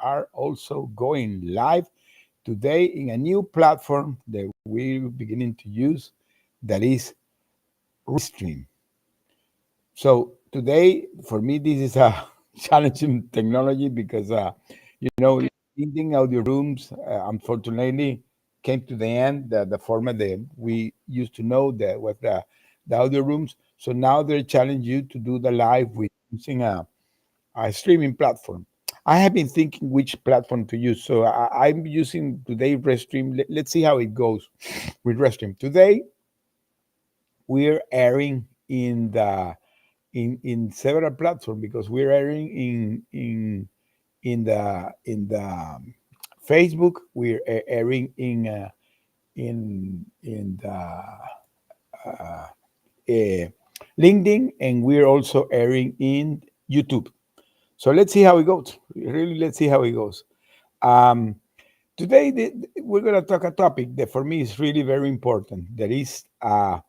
are also going live today in a new platform that we're beginning to use, that is Restream. So today, for me, this is a challenging technology because, building audio rooms, unfortunately, came to the end. The format that we used to know that was the audio rooms. So now they challenge you to do the live with using a streaming platform. I have been thinking which platform to use. So I'm using today Restream. Let's see how it goes with Restream. Today, we're airing in several platforms because we're airing in the Facebook, we're airing in the uh, LinkedIn, and we're also airing in YouTube. So let's see how it goes. Really, let's see how it goes. Um, Today, we're going to talk a topic that for me is really very important. That is how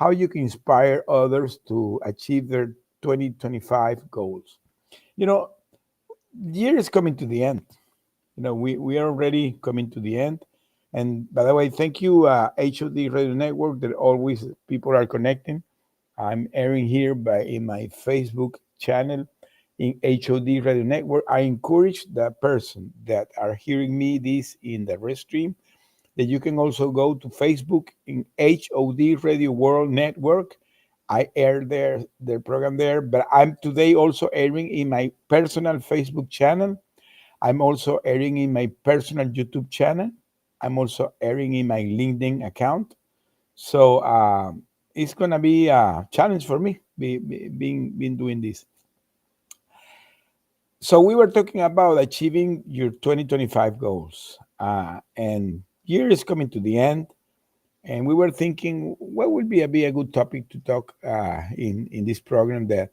you can inspire others to achieve their 2025 goals. You know, the year is coming to the end. We are already coming to the end. And by the way, thank you, HOD Radio Network, that always people are connecting. I'm airing here in my Facebook channel in HOD Radio Network. I encourage the person that are hearing me this in the Restream that you can also go to Facebook in HOD Radio World Network. I air their program there, but I'm today also airing in my personal Facebook channel. I'm also airing in my personal YouTube channel. I'm also airing in my LinkedIn account. So it's gonna be a challenge for me being doing this. So we were talking about achieving your 2025 goals, and year is coming to the end, and we were thinking what would be a good topic to talk in this program that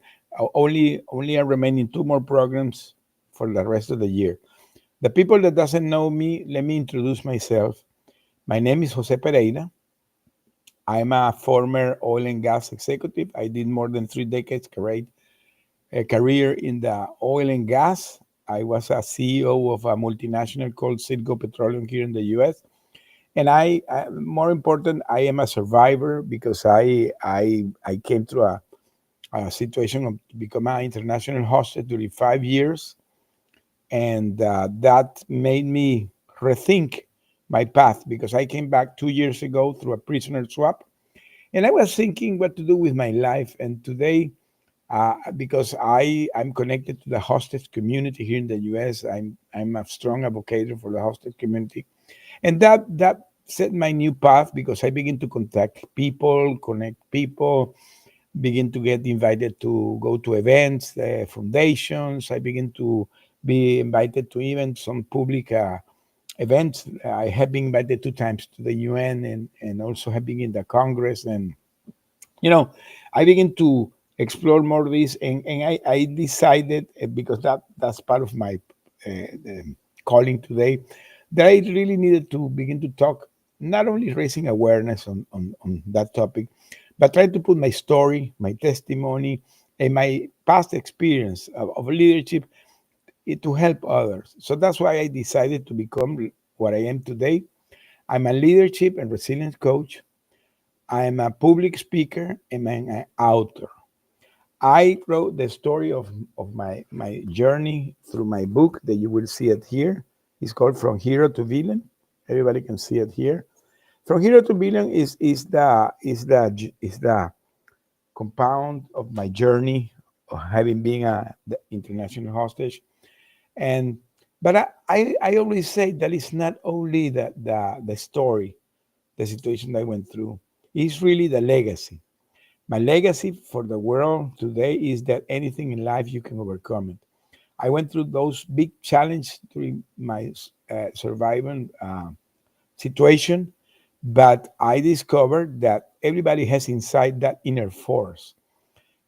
only are remaining two more programs for the rest of the year. The people that doesn't know me, let me introduce myself. My name is Jose Pereira. I'm a former oil and gas executive. I did more than 3 decades career in the oil and gas. I was a CEO of a multinational called Citgo Petroleum here in the U.S. And more important, I am a survivor because I came through a situation of to become an international hostage during 5 years, and that made me rethink my path because I came back 2 years ago through a prisoner swap, and I was thinking what to do with my life. And today, because I'm connected to the hostage community here in the U.S., I'm a strong advocate for the hostage community, and that set my new path because I begin to contact people, connect people, begin to get invited to go to events, foundations. I begin to be invited to even some public events. I have been invited 2 times to the UN and also have been in the Congress. And, you know, I begin to explore more of this. And I decided, because that's part of my calling today, that I really needed to begin to talk, not only raising awareness on that topic, but try to put my story, my testimony, and my past experience of leadership to help others. So that's why I decided to become what I am today. I'm a leadership and resilience coach. I'm a public speaker and I'm an author. I wrote the story of my journey through my book that you will see it here. It's called From Hero to Villain. Everybody can see it here. From Hero to Villain is the compound of my journey of having been the international hostage. And but I always say that it's not only the story, the situation that I went through. It's really the legacy. My legacy for the world today is that anything in life you can overcome it. I went through those big challenges during my survival situation, but I discovered that everybody has inside that inner force.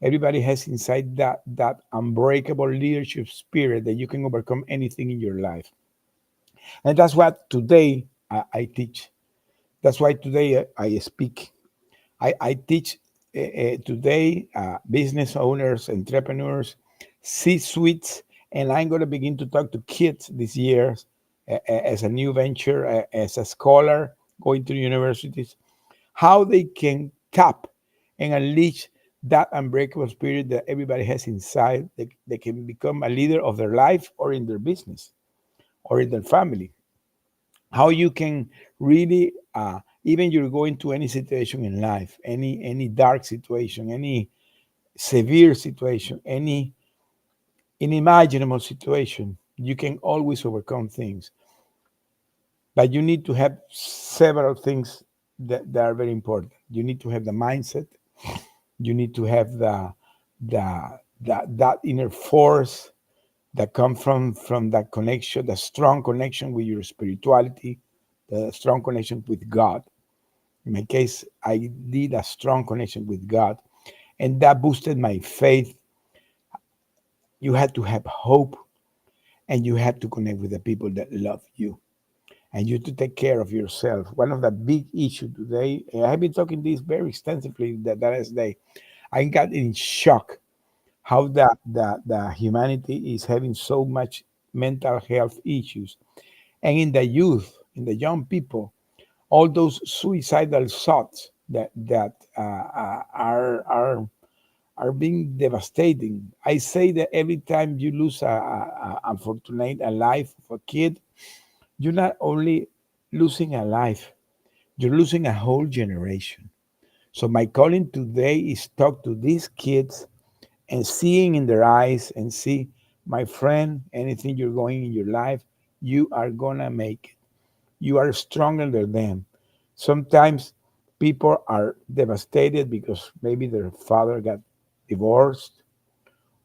Everybody has inside that unbreakable leadership spirit that you can overcome anything in your life. And that's what today I teach. That's why today I speak. I teach today business owners, entrepreneurs, C suites, And I'm going to begin to talk to kids this year as a new venture, as a scholar going to universities, how they can tap and unleash that unbreakable spirit that everybody has inside. They can become a leader of their life or in their business or in their family. How you can really, even you're going to any situation in life, any dark situation, any severe situation, any unimaginable situation, you can always overcome things. But you need to have several things that are very important. You need to have the mindset. You need to have that inner force that come from that connection, the strong connection with your spirituality, the strong connection with God. In my case, I did a strong connection with God, and that boosted my faith. You had to have hope, and you had to connect with the people that love you, and you to take care of yourself. One of the big issues today, and I've been talking this very extensively that is day. I got in shock how the humanity is having so much mental health issues, and in the youth, in the young people, all those suicidal thoughts that are being devastating. I say that every time you lose unfortunate a life of a kid, you're not only losing a life, you're losing a whole generation. So my calling today is talk to these kids and seeing in their eyes and see, my friend, anything you're going in your life, you are gonna make it. You are stronger than them. Sometimes people are devastated because maybe their father got divorced,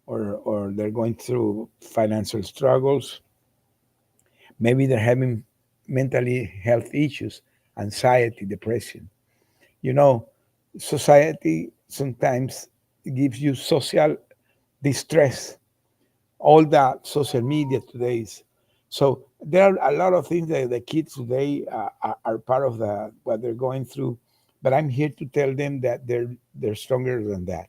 or they're going through financial struggles. Maybe they're having mentally health issues, anxiety, depression. You know, society sometimes gives you social distress, all that social media today is. So there are a lot of things that the kids today are part of the what they're going through, but I'm here to tell them that they're stronger than that.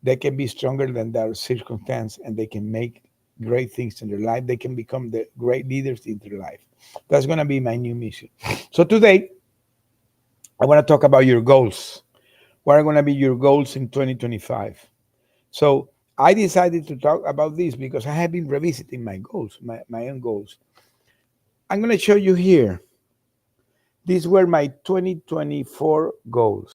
They can be stronger than their circumstance, and they can make great things in their life. They can become the great leaders in their life. That's going to be my new mission. So today I want to talk about your goals. What are going to be your goals in 2025? So I decided to talk about this because I have been revisiting my goals, my own goals. I'm going to show you here. These were my 2024 goals,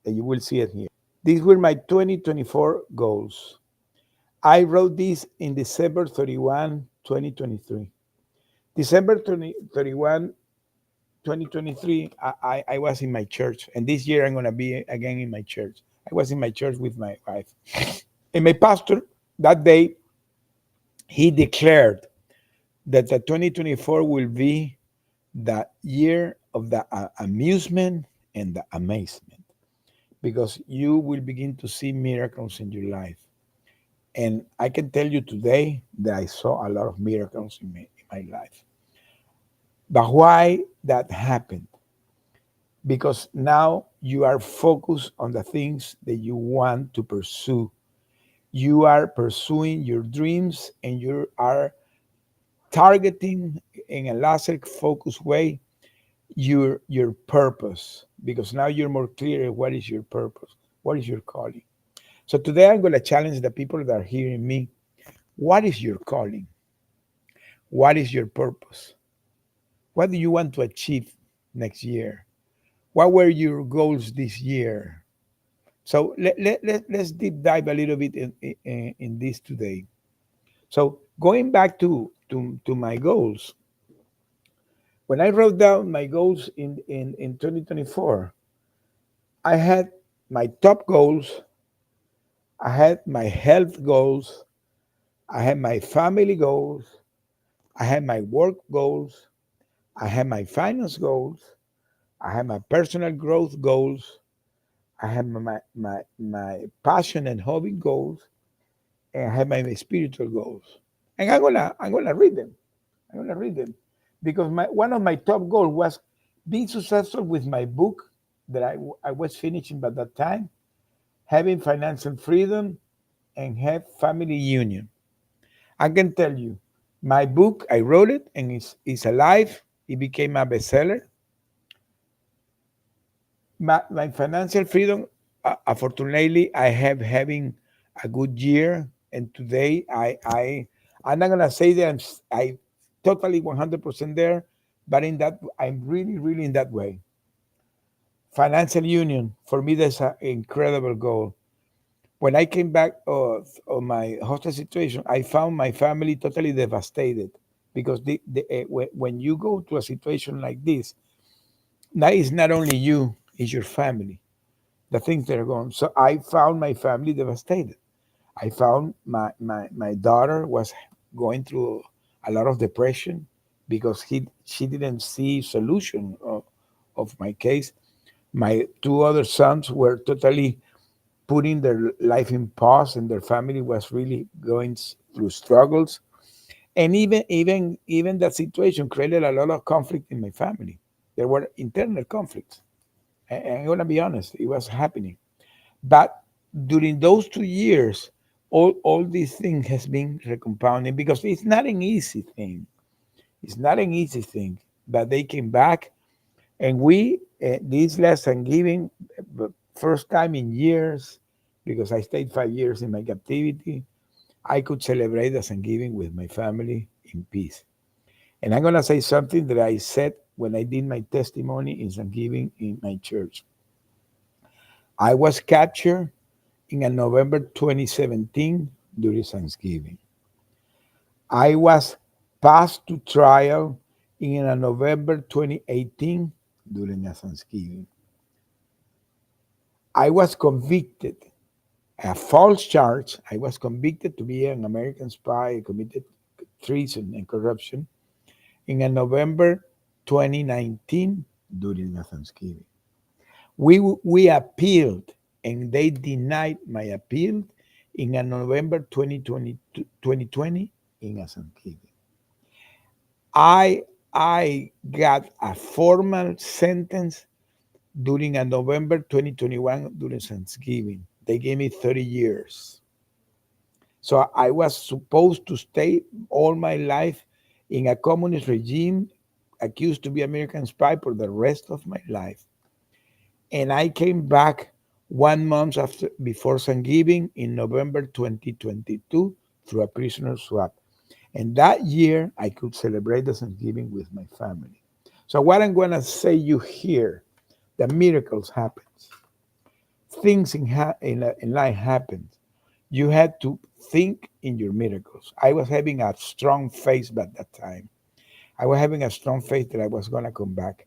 and you will see it here. These were my 2024 goals. I wrote this in December 31, 2023. December 31, 2023, I was in my church, and this year I'm going to be again in my church. I was in my church with my wife. And my pastor that day, he declared that the 2024 will be the year of the amusement and the amazement, because you will begin to see miracles in your life. And I can tell you today that I saw a lot of miracles in my life. But why that happened? Because now you are focused on the things that you want to pursue. You are pursuing your dreams, and you are targeting in a laser focused way your purpose, because now you're more clear what is your purpose, what is your calling. So today I'm going to challenge the people that are hearing me. What is your calling? What is your purpose? What do you want to achieve next year? What were your goals this year? So let's deep dive a little bit in this today. So going back to my goals, when I wrote down my goals in 2024, I had my top goals, I had my health goals, I had my family goals, I had my work goals, I had my finance goals, I had my personal growth goals, I had my passion and hobby goals, and I had my spiritual goals. And I'm gonna read them. I'm gonna read them because one of my top goals was being successful with my book that I was finishing by that time, having financial freedom, and have family union. I can tell you, my book, I wrote it and it's alive. It became a bestseller. My financial freedom, fortunately, I have having a good year. And today, I'm not gonna say that I totally 100% there, but in that, I'm really, really in that way. Financial union for me, that's an incredible goal. When I came back of my hostel situation, I found my family totally devastated because when you go to a situation like this, that is not only you, it's your family, the things that are going. So I found my family devastated. I found my daughter was going through a lot of depression because she didn't see solution of my case. My two other sons were totally putting their life in pause, and their family was really going through struggles. And even that situation created a lot of conflict in my family. There were internal conflicts. And I'm gonna be honest, it was happening. But during those 2 years, all these things has been recompounding because it's not an easy thing. It's not an easy thing. But they came back, and we this last Thanksgiving, first time in years, because I stayed 5 years in my captivity, I could celebrate the Thanksgiving with my family in peace. And I'm gonna say something that I said when I did my testimony in Thanksgiving in my church. I was captured in a November 2017 during Thanksgiving. I was passed to trial in a November 2018 during a Thanksgiving. I was convicted, a false charge. I was convicted to be an American spy, committed treason and corruption in a November 2019 during a Thanksgiving. We appealed and they denied my appeal in a November 2020 in a Thanksgiving. I I got a formal sentence during a November 2021 during Thanksgiving. They gave me 30 years. So I was supposed to stay all my life in a communist regime, accused to be American spy for the rest of my life. And I came back 1 month after before Thanksgiving in November 2022 through a prisoner swap. And that year I could celebrate the Thanksgiving with my family. So what I'm gonna say you here, the miracles happen. Things in life happen. You had to think in your miracles. I was having a strong faith at that time. I was having a strong faith that I was gonna come back.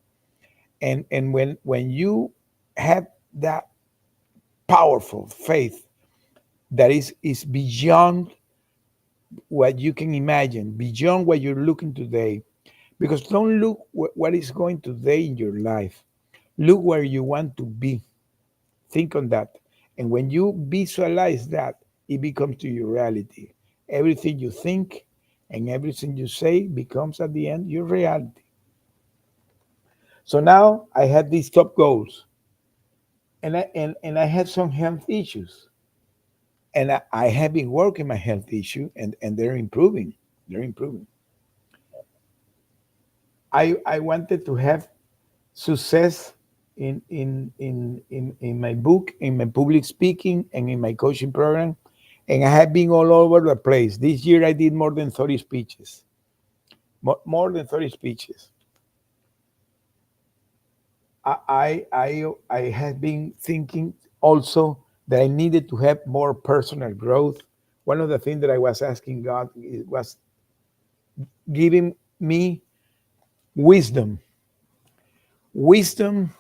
And when you have that powerful faith that is beyond what you can imagine, beyond what you're looking today. Because don't look what is going today in your life. Look where you want to be. Think on that. And when you visualize that, it becomes to your reality. Everything you think and everything you say becomes at the end your reality. So now I have these top goals, and I have some health issues. And I have been working my health issue, and they're improving. They're improving. I wanted to have success in my book, in my public speaking, and in my coaching program. And I have been all over the place. This year I did more than 30 speeches. More than 30 speeches. I have been thinking also that I needed to have more personal growth. One of the things that I was asking God was giving me wisdom, wisdom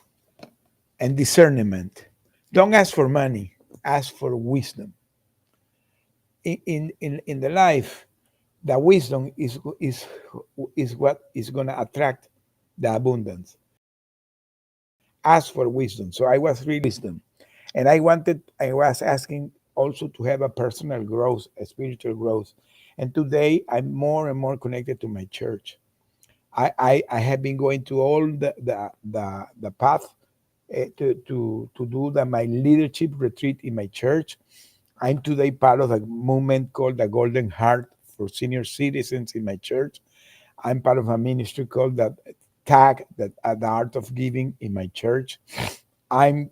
and discernment. Don't ask for money, ask for wisdom. In the life, the wisdom is what is going to attract the abundance. Ask for wisdom. So I was really wisdom, and I was asking also to have a personal growth, a spiritual growth. And today I'm more and more connected to my church. I have been going to all the path to do my leadership retreat in my church. I'm today part of a movement called the Golden Heart for senior citizens in my church. I'm part of a ministry called the TAG, the Art of Giving in my church. I'm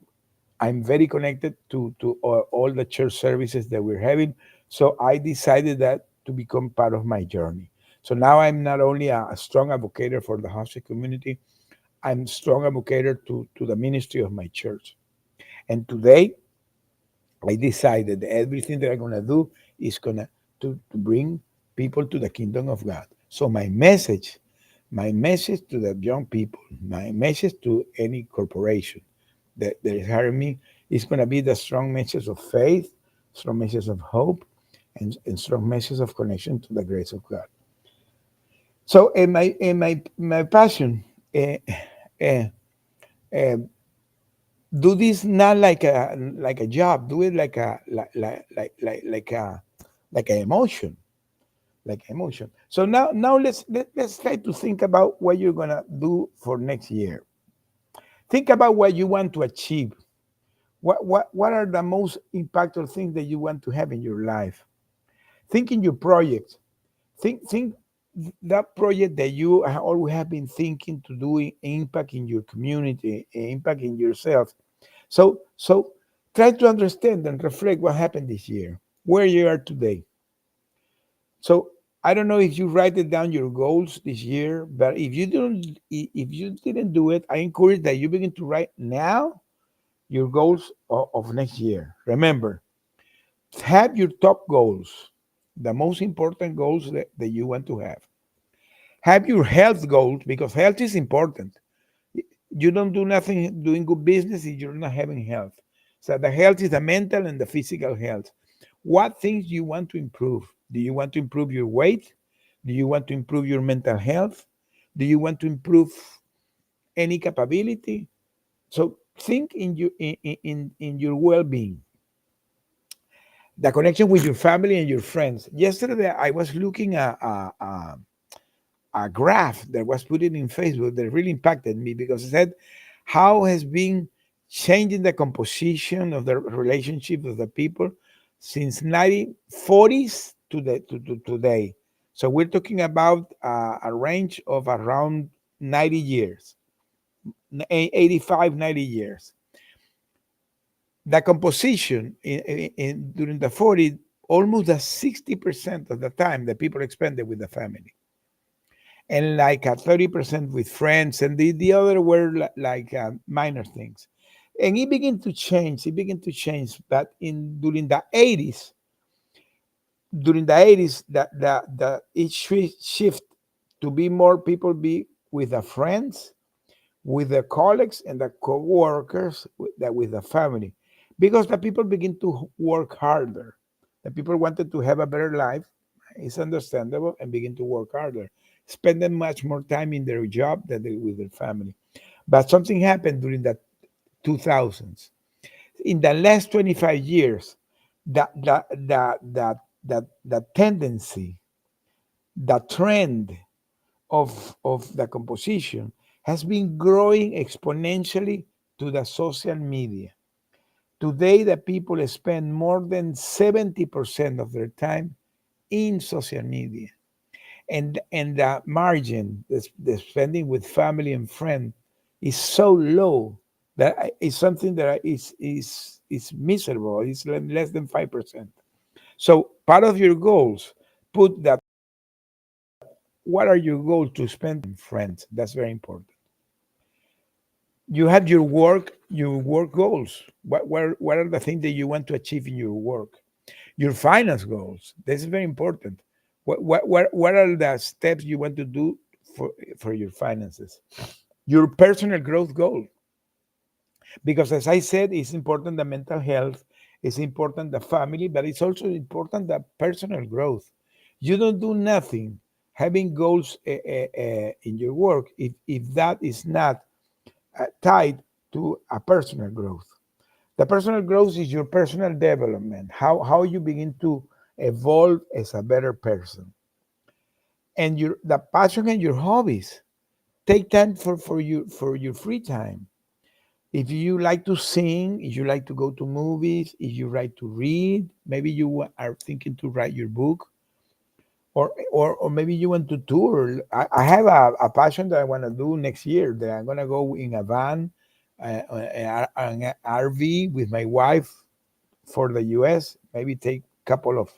I'm very connected to all the church services that we're having. So I decided that to become part of my journey. So now I'm not only a strong advocate for the hospice community, I'm strong advocate to the ministry of my church. And today I decided that everything that I'm gonna do is gonna to bring people to the kingdom of God. So my message to the young people, my message to any corporation that is hiring me is gonna be the strong message of faith, strong message of hope, and strong message of connection to the grace of God. So in my passion, uh, uh, uh, do this not like a job, do it like an emotion, like emotion. So now let's try to think about what you're gonna do for next year. Think about what you want to achieve. What are the most impactful things that you want to have in your life? Think in your projects. Think that project that you always have been thinking to do impact in your community, impact in yourself. So try to understand and reflect what happened this year, where you are today. So I don't know if you write it down your goals this year, but if you didn't do it, I encourage that you begin to write now your goals of next year. Remember, have your top goals, the most important goals that you want to have. Have your health goals because health is important. You don't do nothing doing good business if you're not having health. So the health is the mental and the physical health. What things do you want to improve? Do you want to improve your weight? Do you want to improve your mental health? Do you want to improve any capability? So think in your well-being, the connection with your family and your friends. Yesterday, I was looking at a graph that was put in Facebook that really impacted me because it said how has been changing the composition of the relationship of the people since 1940s to today. So we're talking about a range of around 90 years, 85, 90 years. The composition during the 40s, almost the 60% of the time that people expended with the family and like a 30% with friends, and the other were like minor things. And it began to change, but in during the 80s, it shift to be more people be with the friends, with the colleagues and the co-workers, with the family, because the people begin to work harder. The people wanted to have a better life. It's understandable, and begin to work harder, spending much more time in their job than with their family. But something happened during the 2000s. In the last 25 years, the tendency, the trend of the composition has been growing exponentially to the social media. Today, the people spend more than 70% of their time in social media. And the margin, the spending with family and friends, is so low that it's something that is miserable. It's less than 5%. So part of your goals, put that what are your goals to spend time friends? That's very important. You have your work goals. What are the things that you want to achieve in your work? Your finance goals. This is very important. What are the steps you want to do for your finances? Your personal growth goal, because as I said, it's important the mental health, it's important the family, but it's also important the personal growth. You don't do nothing having goals in your work if that is not tied to a personal growth. The personal growth is your personal development, how you begin to evolve as a better person. And the passion and your hobbies. Take time for your free time. If you like to sing, if you like to go to movies, if you like to read, maybe you are thinking to write your book, or maybe you want to tour. I have a passion that I want to do next year. That I'm gonna go in a van, an RV with my wife for the U.S. Maybe take a couple of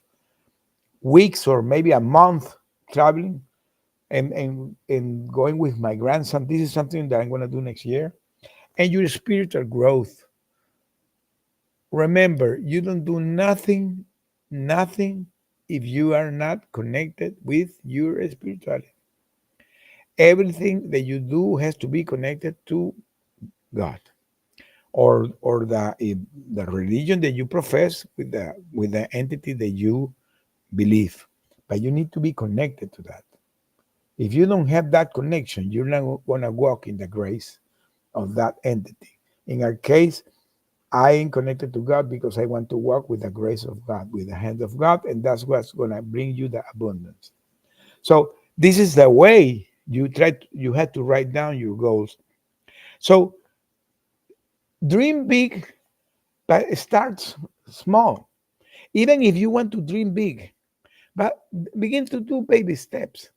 weeks or maybe a month traveling and going with my grandson. This is something that I'm gonna do next year. And your spiritual growth. Remember, you don't do nothing if you are not connected with your spirituality. Everything that you do has to be connected to God, or the religion that you profess with the entity that you believe. But you need to be connected to that. If you don't have that connection, you're not going to walk in the grace of that entity. In our case, I am connected to God because I want to walk with the grace of God, with the hand of God, and that's what's going to bring you the abundance. So this is the way you had to write down your goals. So dream big, but start small. Even if you want to dream big, but begin to do baby steps.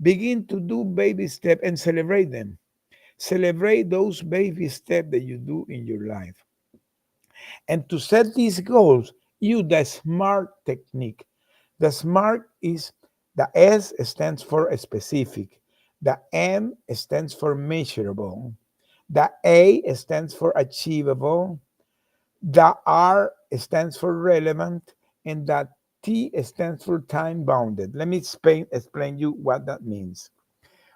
Begin to do baby steps and celebrate them. Celebrate those baby steps that you do in your life. And to set these goals, use the SMART technique. The SMART is the S stands for specific, the M stands for measurable, the A stands for achievable, the R stands for relevant, and the T stands for time bounded. Let me explain you what that means.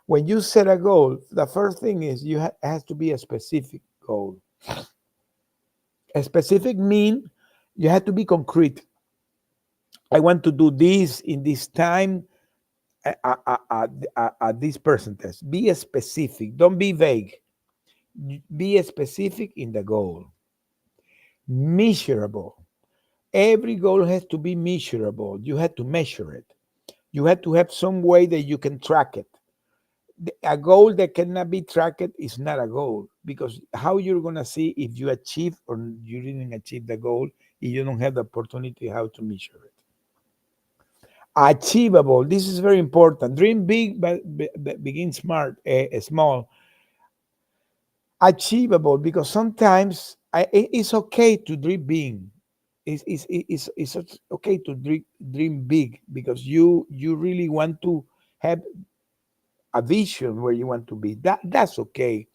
When you set a goal, the first thing is it has to be a specific goal. A specific mean you have to be concrete. I want to do this in this time at this percentage. Be specific. Don't be vague. Be specific in the goal. Measurable. Every goal has to be measurable. You have to measure it. You have to have some way that you can track it. A goal that cannot be tracked is not a goal, because how you're going to see if you achieve or you didn't achieve the goal if you don't have the opportunity how to measure it. Achievable. This is very important. Dream big, but begin small. Achievable, because sometimes it's okay to dream big. It's okay to dream big because you really want to have a vision where you want to be. That's okay.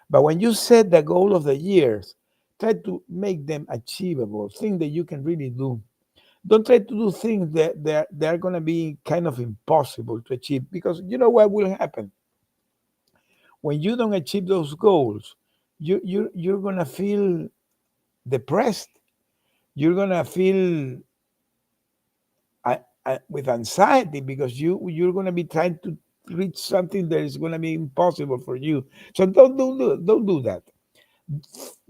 But when you set the goal of the years, try to make them achievable, things that you can really do. Don't try to do things that they're going to be kind of impossible to achieve, because you know what will happen when you don't achieve those goals. You're going to feel depressed. You're going to feel with anxiety, because you're going to be trying to reach something that is going to be impossible for you. So don't do that.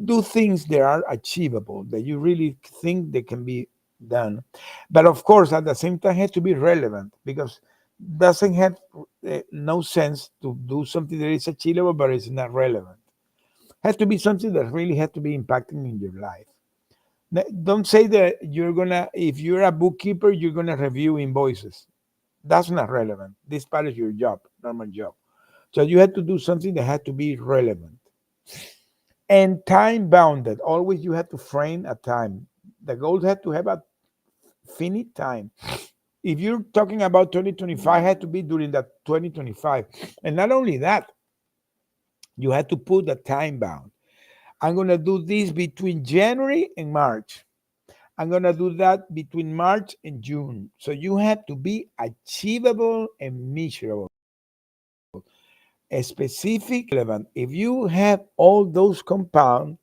Do things that are achievable, that you really think they can be done. But of course, at the same time, has to be relevant, because doesn't have no sense to do something that is achievable but it's not relevant. Has to be something that really has to be impacting in your life. Don't say that you're gonna, if you're a bookkeeper, you're gonna review invoices. That's not relevant. This part is your job, normal job. So you have to do something that has to be relevant and time bounded. Always you have to frame a time. The goals have to have a finite time. If you're talking about 2025, had to be during that 2025. And not only that, you have to put a time bound. I'm going to do this between January and March. I'm going to do that between March and June. So you have to be achievable and measurable, specific, relevant. If you have all those compounds,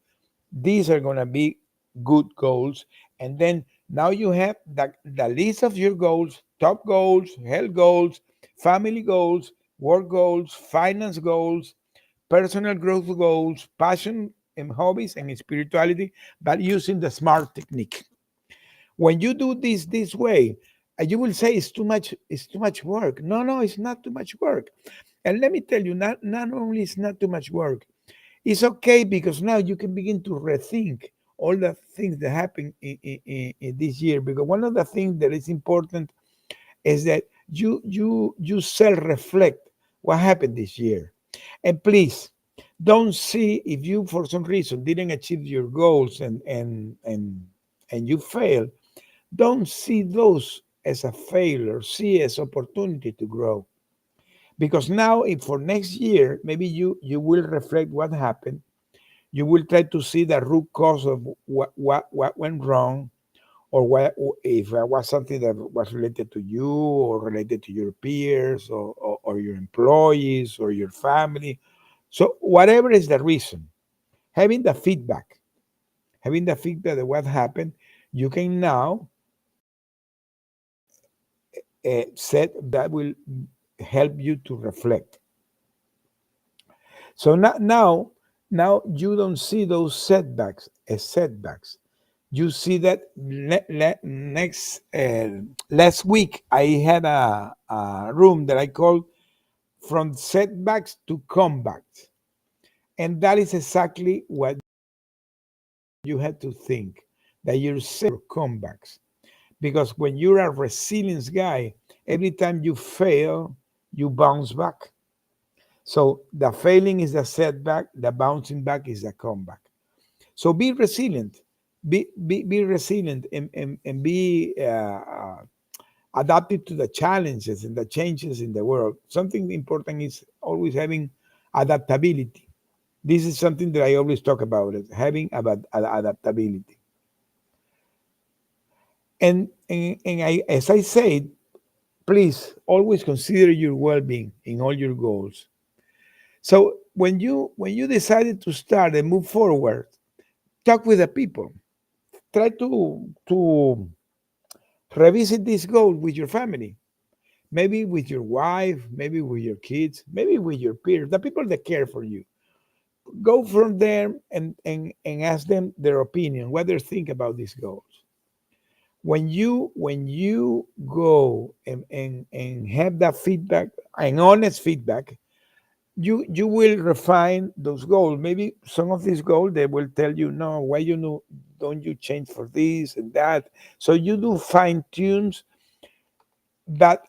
these are going to be good goals. And then now you have the list of your goals: top goals, health goals, family goals, work goals, finance goals, personal growth goals, passion and hobbies, and spirituality, but using the SMART technique. When you do this way, you will say it's too much work. No, it's not too much work. And let me tell you, not only it's not too much work, It's okay because now you can begin to rethink all the things that happened in this year. Because one of the things that is important is that you self-reflect what happened this year. And please don't see if you for some reason didn't achieve your goals and you failed, don't see those as a failure, see as opportunity to grow. Because now if for next year maybe you will reflect what happened, you will try to see the root cause of what went wrong, or what if it was something that was related to you or related to your peers or your employees or your family. So whatever is the reason, having the feedback, having the feedback of what happened, you can now set that will help you to reflect. So now you don't see those setbacks as setbacks. You see that next last week I had a room that I called from setbacks to comebacks, and that is exactly what you had to think, that you're comebacks. Because when you're a resilience guy, every time you fail, you bounce back. So the failing is the setback, the bouncing back is the comeback. So be resilient, be resilient, and be adapted to the challenges and the changes in the world. Something important is always having adaptability. This is something that I always talk about, is having about adaptability. And as I said, please always consider your well-being in all your goals. So when you decided to start and move forward, talk with the people. Try to revisit this goal with your family, maybe with your wife, maybe with your kids, maybe with your peers, the people that care for you. Go from there and ask them their opinion, what they think about these goals. When you go and have that feedback, an honest feedback, you will refine those goals. Maybe some of these goals they will tell you, no, why you know don't you change for this and that. So you do fine tunes, but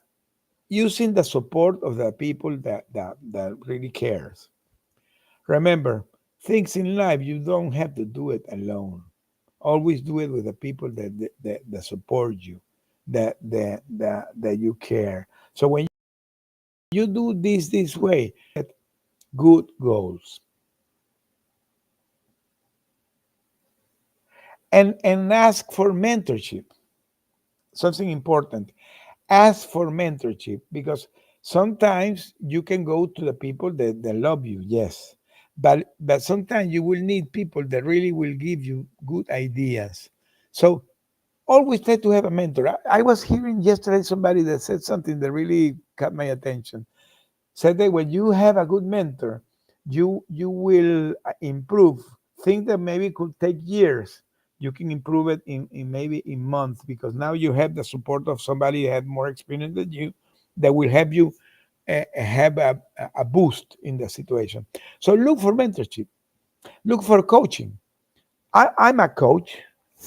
using the support of the people that really cares. Remember, things in life you don't have to do it alone. Always do it with the people that support you, that you care. So when you do this way, good goals. And ask for mentorship. Something important. Ask for mentorship, because sometimes you can go to the people that love you, yes. But sometimes you will need people that really will give you good ideas. So always try to have a mentor. I was hearing yesterday somebody that said something that really caught my attention. Said that when you have a good mentor, you will improve things that maybe could take years. You can improve it in maybe in months, because now you have the support of somebody that had more experience than you, that will help you have a boost in the situation. So look for mentorship, look for coaching. I'm a coach.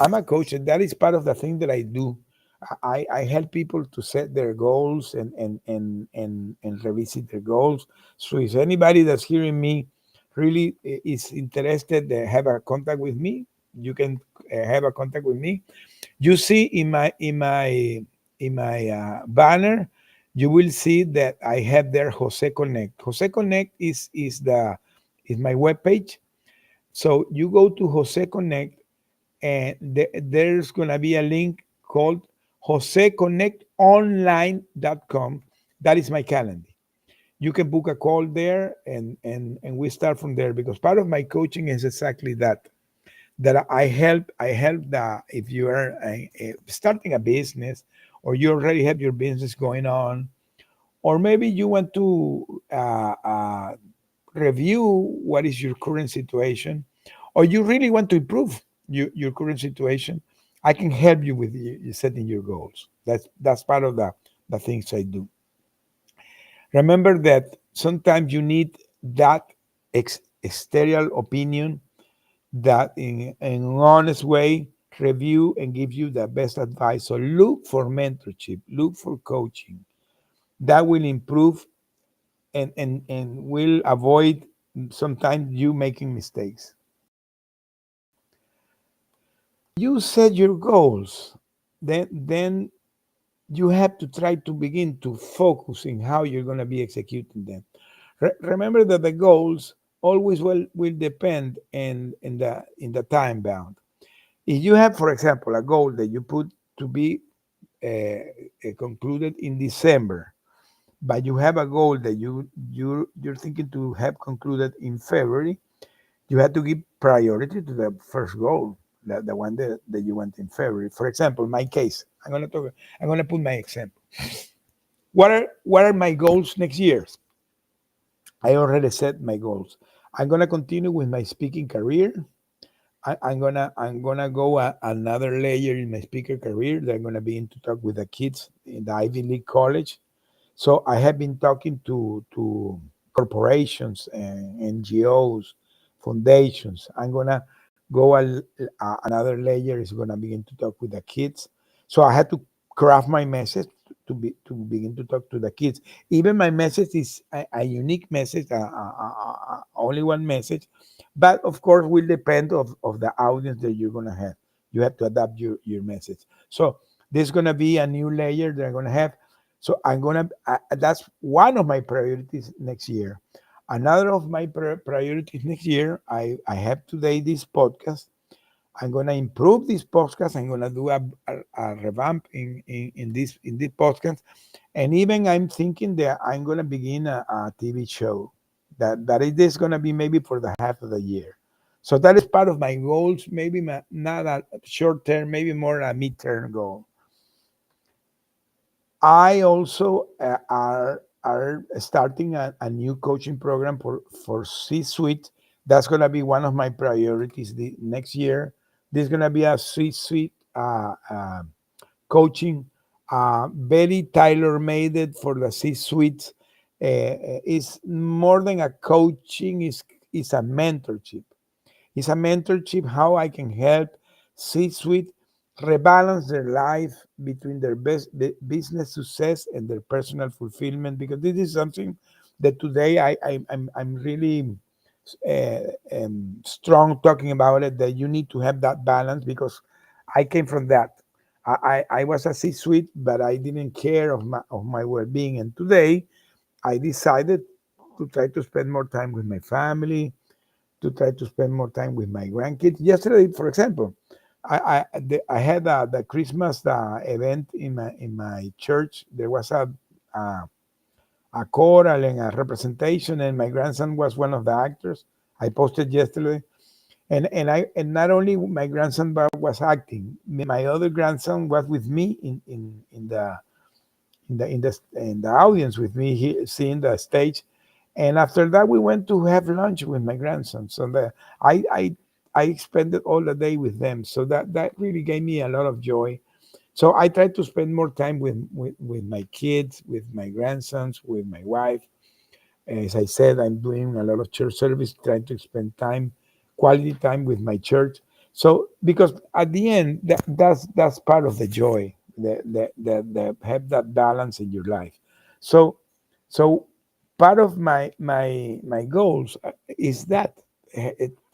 I'm a coach, and that is part of the thing that I do. I help people to set their goals and revisit their goals. So if anybody that's hearing me really is interested, have a contact with me. You can have a contact with me. You see in my banner, you will see that I have there Jose Connect. Jose Connect is my webpage. So you go to Jose Connect, and there's going to be a link called joseconnectonline.com. That is my calendar. You can book a call there, and we start from there, because part of my coaching is exactly that I help the if you are starting a business, or you already have your business going on, or maybe you want to review what is your current situation, or you really want to improve your current situation. I can help you with setting your goals. That's part of the things I do. Remember that sometimes you need that sterile opinion that in an honest way review and give you the best advice. So look for mentorship, look for coaching. That will improve and will avoid sometimes you making mistakes. You set your goals, then you have to try to begin to focus in how you're going to be executing them. Remember that the goals always will depend in the time bound. If you have, for example, a goal that you put to be concluded in December, but you have a goal that you're thinking to have concluded in February, you have to give priority to the first goal, the one that you want in February. For example, my case, I'm gonna put my example. What are my goals next year? I already set my goals. I'm gonna continue with my speaking career. I'm gonna go another layer in my speaker career. That I'm gonna begin to talk with the kids in the Ivy League college. So I have been talking to corporations and NGOs, foundations. I'm gonna go another layer. Is gonna begin to talk with the kids. So I had to craft my message to begin to talk to the kids. Even my message is a unique message, only one message, but of course will depend of the audience that you're gonna have. You have to adapt your message. So there's gonna be a new layer that I'm gonna have. So that's one of my priorities next year. Another of my priorities next year, I have today this podcast. I'm gonna improve this podcast. I'm gonna do a revamp in this podcast, and even I'm thinking that I'm gonna begin a TV show that it is gonna be maybe for the half of the year. So that is part of my goals. Maybe not a short term, maybe more a mid-term goal. I also are starting a new coaching program for C-suite. That's gonna be one of my priorities next year. There's gonna be a C-suite coaching, very tailor made for the C-suite. It's more than a coaching; is a mentorship. It's a mentorship how I can help C-suite rebalance their life between their business success and their personal fulfillment, because this is something that today I'm really uh, strong talking about it, that you need to have that balance, because I came from that. I was a C-suite, but I didn't care of my well-being, and today I decided to try to spend more time with my family, to try to spend more time with my grandkids. Yesterday, for example, I had the Christmas event in my church. There was a choral and a representation, and my grandson was one of the actors. I posted yesterday, and not only my grandson was acting. My other grandson was with me in the audience with me, seeing the stage. And after that, we went to have lunch with my grandson. So I I I spent all the day with them. So that really gave me a lot of joy. So I try to spend more time with my kids, with my grandsons, with my wife. As I said, I'm doing a lot of church service, trying to spend quality time with my church. So because at the end, that's part of the joy, that have that balance in your life. So so part of my goals is that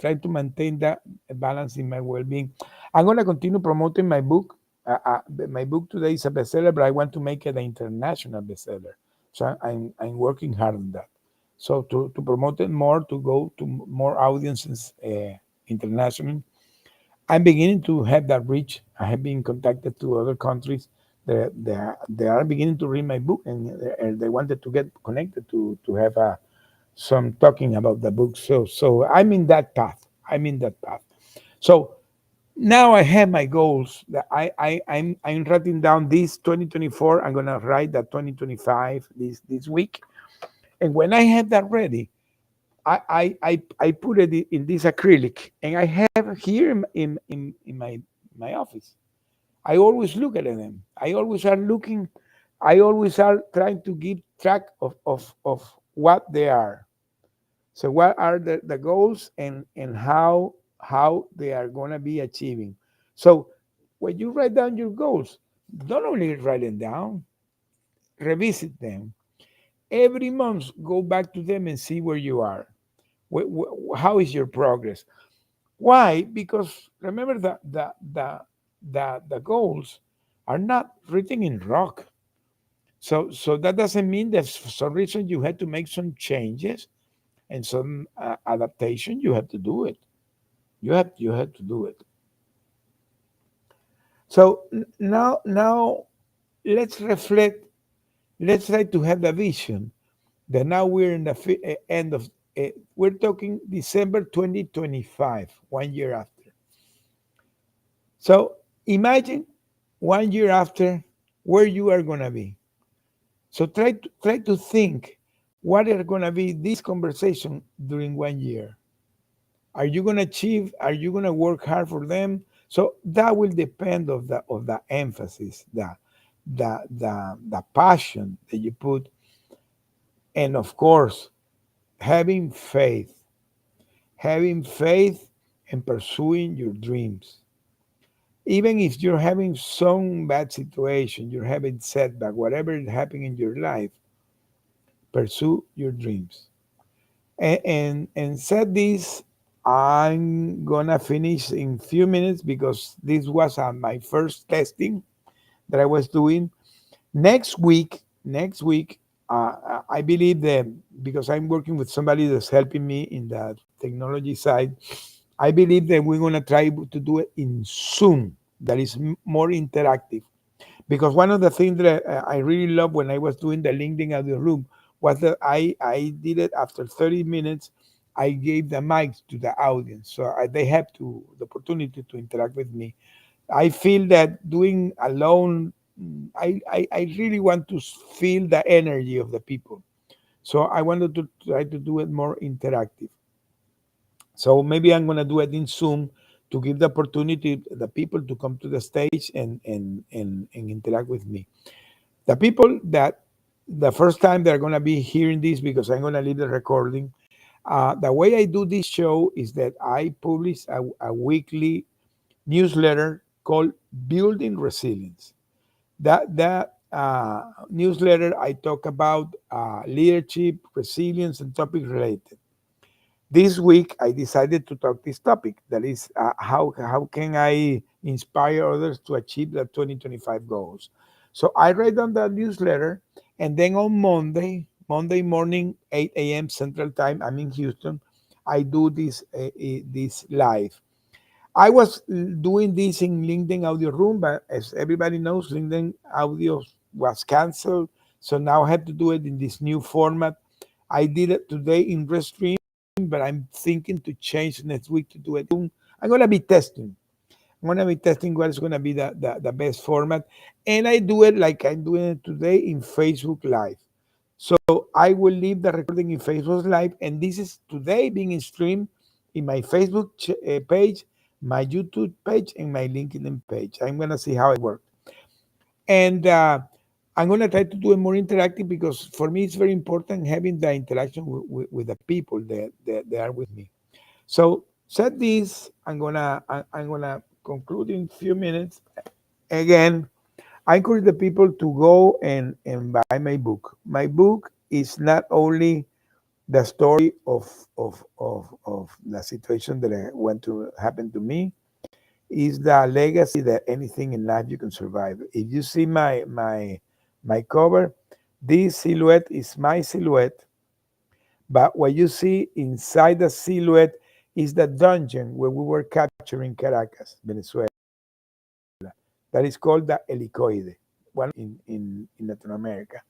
try to maintain that balance in my well-being. I'm gonna continue promoting my book. My book today is a bestseller, but I want to make it an international bestseller. So I'm working hard on that. So to promote it more, to go to more audiences internationally, I'm beginning to have that reach. I have been contacted to other countries. They are beginning to read my book, and they wanted to get connected to have some talking about the book. So I'm in that path. I'm in that path. So now I have my goals. That I'm writing down this 2024. I'm gonna write that 2025 this week, and when I have that ready, I put it in this acrylic, and I have here in my office. I always look at them. I always are looking. I always are trying to keep track of what they are. So what are the goals, and how they are going to be achieving. So when you write down your goals, don't only write them down, revisit them every month. Go back to them and see where you are. How is your progress? Why? Because remember that the goals are not written in rock. So that doesn't mean that for some reason you had to make some changes and some adaptation. You have to do it. You have to do it. So now let's reflect. Let's try to have the vision that now we're in the end of. We're talking December 2025, 1 year after. So imagine 1 year after where you are gonna be. So try to think what are gonna be this conversation during 1 year. Are you gonna achieve? Are you gonna work hard for them? So that will depend of the emphasis, the passion that you put, and of course having faith, having faith and pursuing your dreams. Even if you're having some bad situation, you're having setback, whatever is happening in your life, pursue your dreams. And said this, I'm gonna finish in few minutes because this was my first testing that I was doing. Next week, I believe that because I'm working with somebody that's helping me in the technology side, I believe that we're gonna try to do it in Zoom. That is more interactive, because one of the things that I really love when I was doing the LinkedIn audio room was that I did it after 30 minutes. I gave the mic to the audience, so they have the opportunity to interact with me. I feel that doing alone, I really want to feel the energy of the people. So I wanted to try to do it more interactive. So maybe I'm gonna do it in Zoom to give the opportunity the people to come to the stage and interact with me. The people that the first time they're gonna be hearing this, because I'm gonna leave the recording. The way I do this show is that I publish a weekly newsletter called Building Resilience. That newsletter, I talk about leadership, resilience, and topic related. This week, I decided to talk this topic. That is, how can I inspire others to achieve the 2025 goals? So I write down the newsletter, and then on Monday morning, 8 a.m. Central Time, I'm in Houston. I do this live. I was doing this in LinkedIn Audio Room, but as everybody knows, LinkedIn Audio was canceled. So now I have to do it in this new format. I did it today in Restream, but I'm thinking to change next week to do it. I'm going to be testing. I'm going to be testing what is going to be the best format. And I do it like I'm doing it today in Facebook Live. So I will leave the recording in Facebook Live, and this is today being streamed in my Facebook page, my YouTube page, and my LinkedIn page. I'm gonna see how it works, and I'm gonna try to do it more interactive, because for me it's very important having the interaction with the people that are with me. So said this, I'm gonna conclude in a few minutes. Again, I encourage the people to go and buy my book. My book is not only the story of the situation that I went to happen to me, is the legacy that anything in life you can survive. If you see my cover, this silhouette is my silhouette, but what you see inside the silhouette is the dungeon where we were captured in Caracas, Venezuela. That is called the Helicoide, one in Latin America.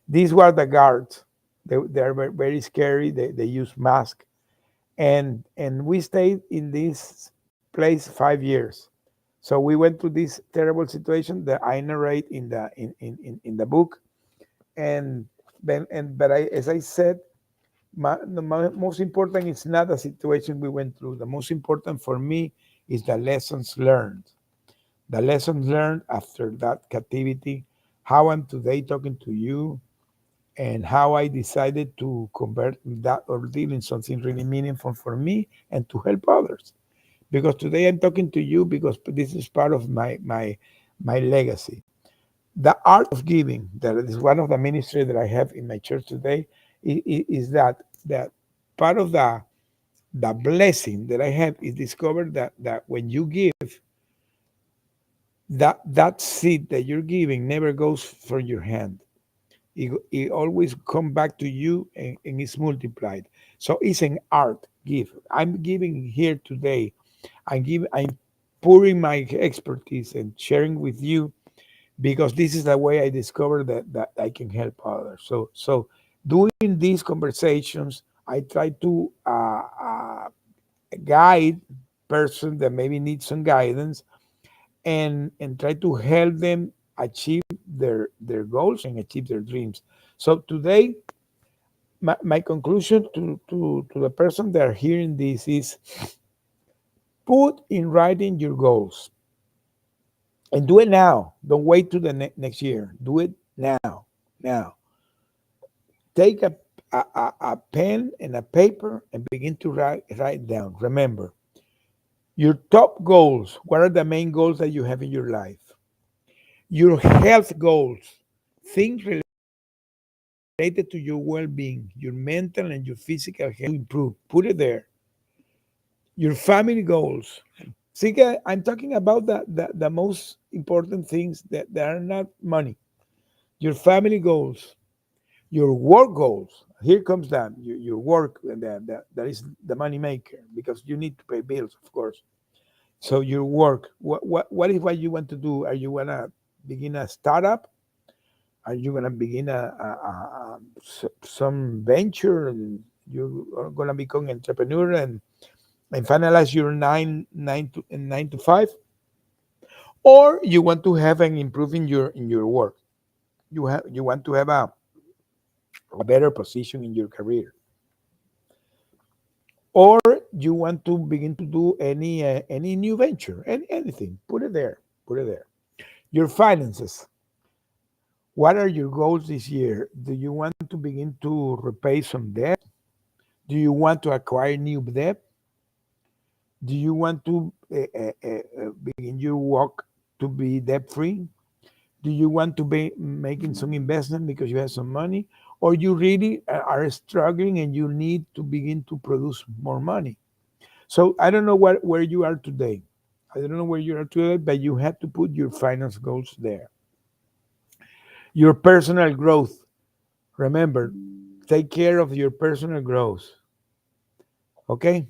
These were the guards. They are very scary. They use masks. And we stayed in this place 5 years. So we went through this terrible situation that I narrate in the book. And then, but as I said, the most important is not the situation we went through. The most important for me is the lessons learned. The lessons learned after that captivity, how I'm today talking to you, and how I decided to convert that ordeal in something really meaningful for me and to help others. Because today I'm talking to you because this is part of my legacy. The art of giving, that is one of the ministry that I have in my church today, is that part of the blessing that I have is discovered that when you give, that seed that you're giving never goes from your hand. It always come back to you, and it's multiplied. So it's an art give. I'm giving here today. I'm pouring my expertise and sharing with you because this is the way I discovered that I can help others. So doing these conversations, I try to guide person that maybe needs some guidance, and try to help them achieve their goals and achieve their dreams. So today, my conclusion to the person that are hearing this is put in writing your goals and do it now. Don't wait to the next year. Do it now. Now, take a pen and a paper and begin to write down. Remember, your top goals. What are the main goals that you have in your life? Your health goals. Things related to your well-being, your mental and your physical health to improve. Put it there. Your family goals. See, I'm talking about the most important things that are not money. Your family goals, your work goals. Here comes that your work, that is the money maker because you need to pay bills, of course. So your work. What is what you want to do? Are you gonna begin a startup? Are you gonna begin some venture? And you are gonna become entrepreneur and finalize your nine to five, or you want to have an improve in your work. You want to have a better position in your career, or you want to begin to do any new venture, anything. Put it there. Put it there. Your finances. What are your goals this year? Do you want to begin to repay some debt? Do you want to acquire new debt? Do you want to begin your walk to be debt free? Do you want to be making some investment because you have some money, or you really are struggling and you need to begin to produce more money? So I don't know where you are today. I don't know where you are today, but you have to put your finance goals there. Your personal growth. Remember, take care of your personal growth. Okay.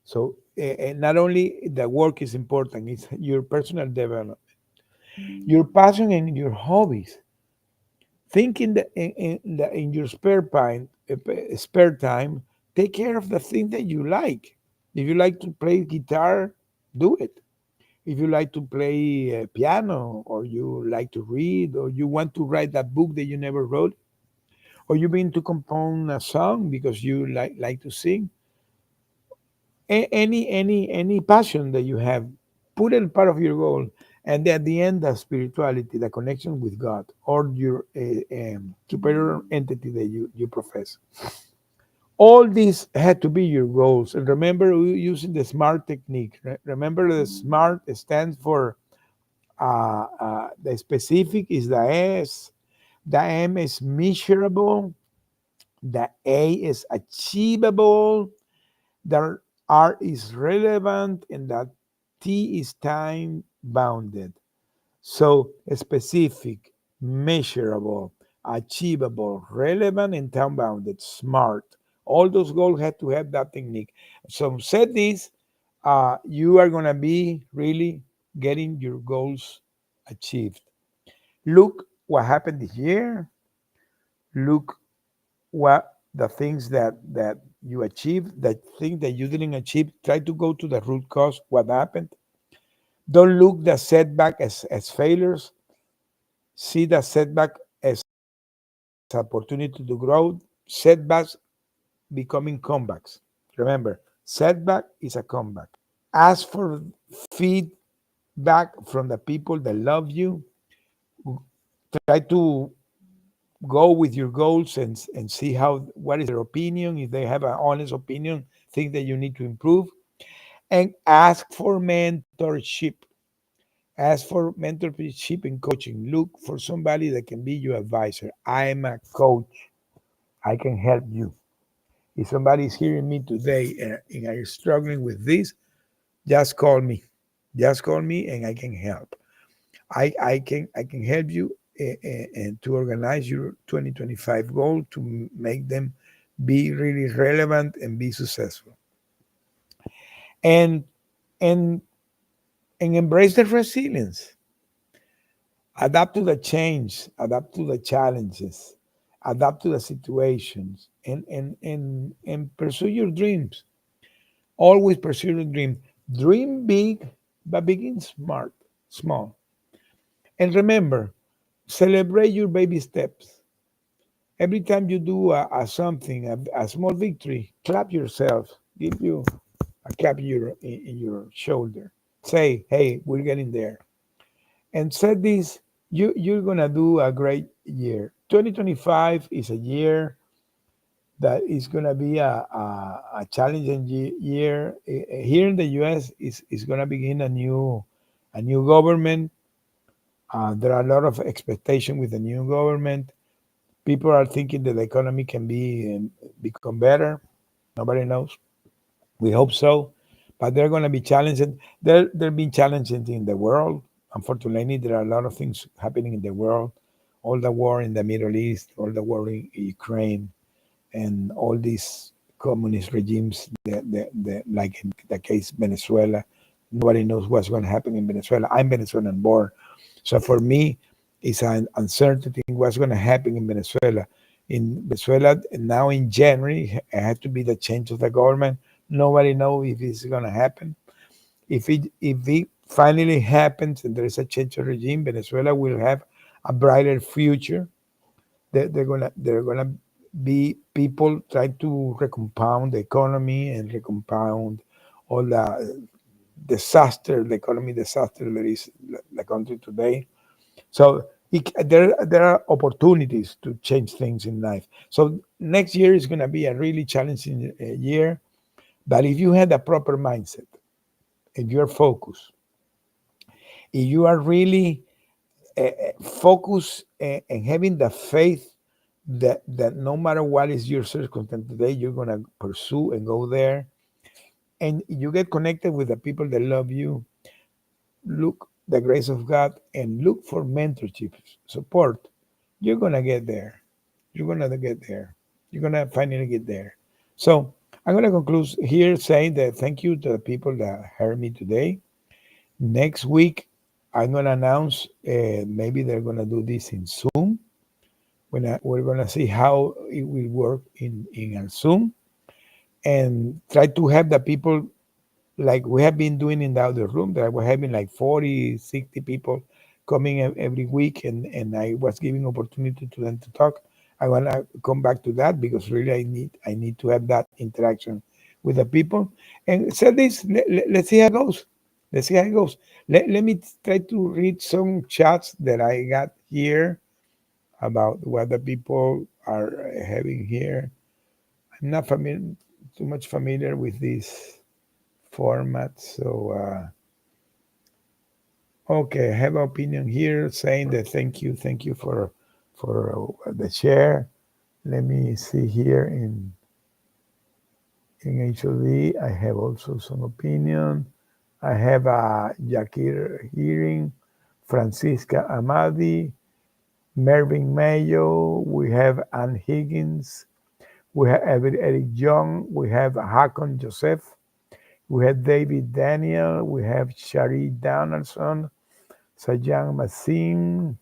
So not only the work is important, it's your personal development, your passion and your hobbies. Think in your spare time, take care of the thing that you like. If you like to play guitar, do it. If you like to play piano, or you like to read, or you want to write that book that you never wrote, or you begin to compose a song because you like to sing, any passion that you have, put it part of your goal. And at the end, the spirituality, the connection with God or your superior entity that you profess. All these had to be your goals. And remember, using the SMART technique. Remember, the SMART stands for the specific is the S, the M is measurable, the A is achievable, the R is relevant, and the T is time bounded. So specific, measurable, achievable, relevant, and time bounded, smart. All those goals have to have that technique. So set this, you are gonna be really getting your goals achieved. Look what happened this year. Look what the things that you achieved, the thing that you didn't achieve. Try to go to the root cause, what happened. Don't look the setback as failures. See the setback as opportunity to grow. Setbacks becoming comebacks. Remember, setback is a comeback. Ask for feedback from the people that love you. Try to go with your goals and see how what is their opinion. If they have an honest opinion, think that you need to improve, and ask for mentorship. Ask for mentorship and coaching. Look for somebody that can be your advisor. I'm a coach. I can help you. If somebody is hearing me today and are struggling with this, just call me. Just call me and I can help. I can help you and to organize your 2025 goal to make them be really relevant and be successful. And and and embrace the resilience. Adapt to the change, adapt to the challenges, adapt to the situations, and pursue your dreams. Always pursue your dream. Dream big, but begin small. And remember, celebrate your baby steps. Every time you do something, a small victory, clap yourself. Give you a clap in your shoulder. Say, hey, we're getting there. And said this, you're going to do a great year. 2025 is a year that is going to be a challenging year. Here in the US is going to begin a new government. There are a lot of expectation with the new government. People are thinking that the economy can become better. Nobody knows. We hope so, but they're going to be challenging. They're being challenging in the world. Unfortunately, there are a lot of things happening in the world. All the war in the Middle East, all the war in Ukraine, and all these communist regimes, like in the case Venezuela. Nobody knows what's going to happen in Venezuela. I'm Venezuelan born, so for me, it's an uncertainty what's going to happen in Venezuela. In Venezuela now in January, it had to be the change of the government. Nobody knows if it's going to happen. If it finally happens and there is a change of regime, Venezuela will have a brighter future. They're gonna be people try to recompound the economy and recompound all the the economy disaster that is the country today. So there are opportunities to change things in life. So next year is going to be a really challenging year. But if you had a proper mindset, if you're focused, if you are really focused and having the faith that no matter what is your circumstance today, you're going to pursue and go there, and you get connected with the people that love you, look the grace of God and look for mentorship support, you're going to get there. You're going to get there. You're going to finally get there. So I'm going to conclude here saying that thank you to the people that heard me today. Next week, I'm going to announce maybe they're going to do this in Zoom. We're going to see how it will work in Zoom and try to have the people like we have been doing in the other room that we're having like 40, 60 people coming every week, and I was giving opportunity to them to talk. I want to come back to that because really I need to have that interaction with the people. And say this, let's see how it goes. Let's see how it goes. Let me try to read some chats that I got here about what the people are having here. I'm not too much familiar with this format. So, okay, I have an opinion here saying that thank you for the share. Let me see here in HOD. I have also some opinion. I have Yakir hearing, Francisca Amadi, Mervyn Mayo. We have Ann Higgins. We have Eric Young. We have Hakon Joseph. We have David Daniel. We have Shari Donaldson. Sajang Masim,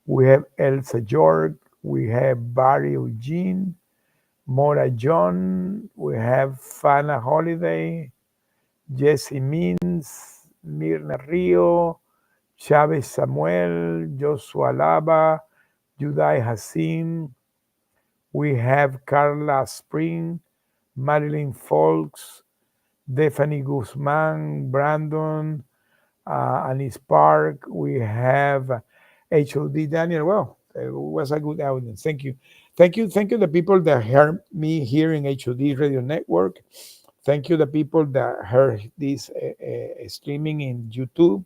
we have Elsa York, we have Barry Eugene, Mora John, we have Fana Holiday, Jesse Means, Mirna Rio, Chavez Samuel, Joshua Lava, Judai Hassim, we have Carla Spring, Marilyn Folks, Stephanie Guzman, Brandon, Anis Park. We have HOD Daniel. Well, It was a good audience. Thank you. Thank you, the people that heard me here in HOD Radio Network. Thank you, the people that heard this streaming in YouTube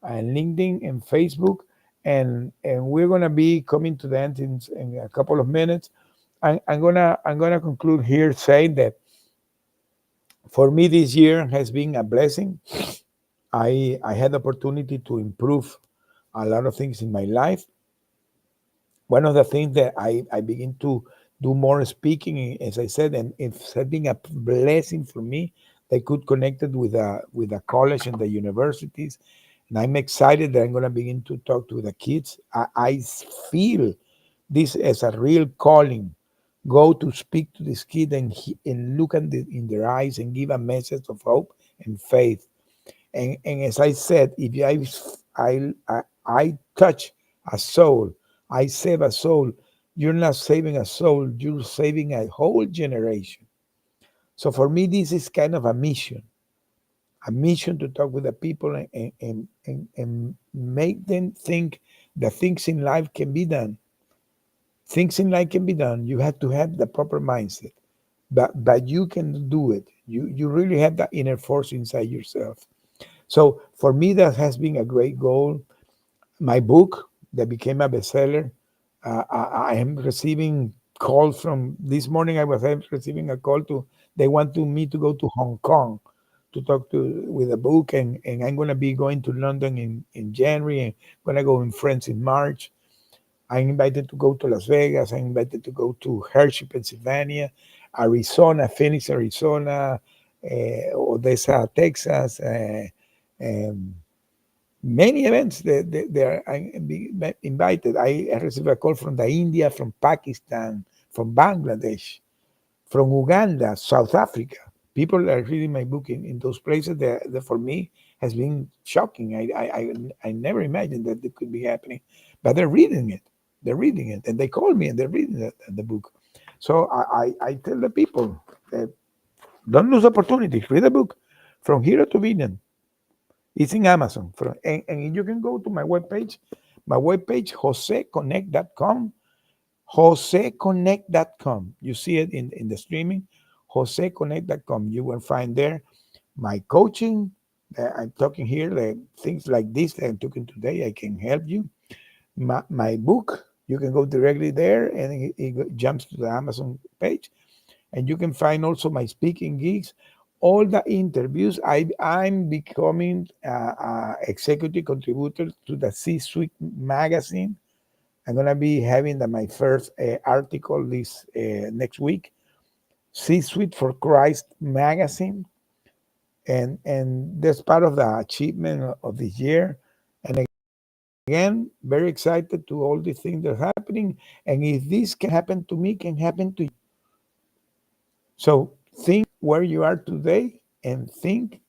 and LinkedIn and Facebook. And we're gonna be coming to the end in a couple of minutes. I'm gonna conclude here saying that for me this year has been a blessing. I had the opportunity to improve a lot of things in my life. One of the things that I begin to do more speaking, as I said, and it's been a blessing for me. They could connect it with the college and the universities, and I'm excited that I'm going to begin to talk to the kids. I feel this as a real calling. Go to speak to this kid and look at in their eyes and give a message of hope and faith. And as I said, if I touch a soul, I save a soul. You're not saving a soul, you're saving a whole generation. So for me, this is kind of a mission to talk with the people and make them think that things in life can be done. Things in life can be done. You have to have the proper mindset, but you can do it. You really have that inner force inside yourself. So for me, that has been a great goal. My book that became a bestseller. I am receiving calls from this morning. I was receiving a call to they want to me to go to Hong Kong to talk to with a book, and I'm gonna be going to London in January, and gonna go in France in March. I'm invited to go to Las Vegas. I'm invited to go to Hershey, Pennsylvania, Arizona, Phoenix, Arizona, Odessa, Texas. Um, Many events they are invited. I received a call from the India, from Pakistan, from Bangladesh, from Uganda, South Africa. People are reading my book in those places that for me has been shocking. I never imagined that it could be happening, but they're reading it. They're reading it, and they call me and they're reading the book. So I tell the people that don't lose opportunities. Read a book from hero to villain. It's in Amazon. And you can go to my webpage, joseconnect.com, joseconnect.com. You see it in the streaming, joseconnect.com. You will find there my coaching. I'm talking here, things like this that I'm talking today. I can help you. My book, you can go directly there and it jumps to the Amazon page, and you can find also my speaking gigs, all the interviews. I'm becoming a executive contributor to the C-Suite magazine. I'm gonna be having my first article this next week. C-Suite for Christ magazine, and that's part of the achievement of this year. And again, very excited to all the things that are happening. And if this can happen to me, can happen to you. So think where you are today and think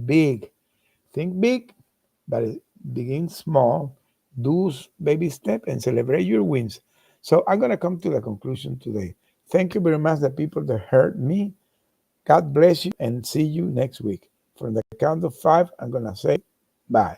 big. Think big, but begin small. Do baby step and celebrate your wins. So I'm gonna come to the conclusion today. Thank you very much, the people that heard me. God bless you and see you next week. From the count of five, I'm gonna say bye.